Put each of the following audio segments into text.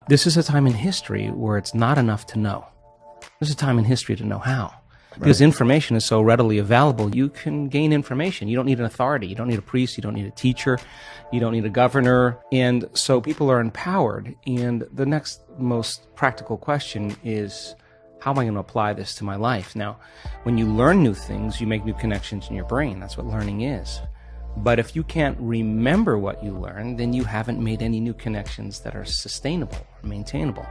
This is a time in history where it's not enough to know. There's a time in history to know how. Because information is so readily available, you can gain information. You don't need an authority. You don't need a priest. You don't need a teacher. You don't need a governor. And so people are empowered. And the next most practical question is, how am I going to apply this to my life? Now, when you learn new things, you make new connections in your brain. That's what learning is. But if you can't remember what you learned, then you haven't made any new connections that are sustainable or maintainable.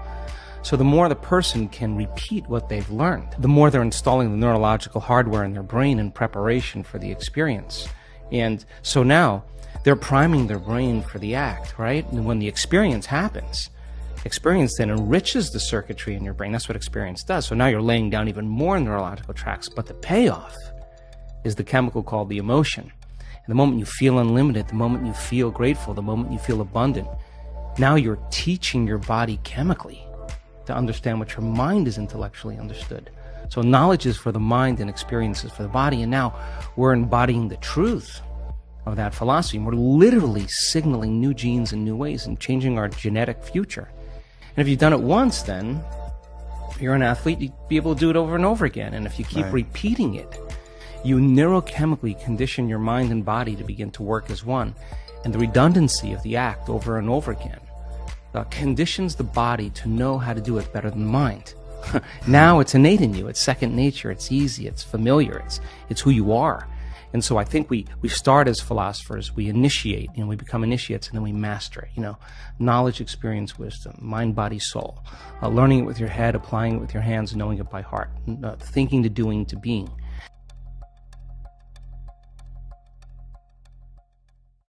So the more the person can repeat what they've learned, the more they're installing the neurological hardware in their brain in preparation for the experience. And so now they're priming their brain for the act, right? And when the experience happens, experience then enriches the circuitry in your brain. That's what experience does. So now you're laying down even more neurological tracks. But the payoff is the chemical called the emotion. And the moment you feel unlimited, the moment you feel grateful, the moment you feel abundant, now you're teaching your body chemically to understand what your mind is intellectually understood. So knowledge is for the mind and experience is for the body. And now we're embodying the truth of that philosophy. And we're literally signaling new genes in new ways and changing our genetic future. And if you've done it once, then if you're an athlete, you'd be able to do it over and over again. And if you keep repeating it, you neurochemically condition your mind and body to begin to work as one. And the redundancy of the act over and over again conditions the body to know how to do it better than the mind. Now it's innate in you. It's second nature. It's easy. It's familiar. It's who you are. And so I think we start as philosophers. We initiate, we become initiates, and then we master it. Knowledge, experience, wisdom, mind, body, soul. Learning it with your head, applying it with your hands, knowing it by heart. Thinking to doing to being.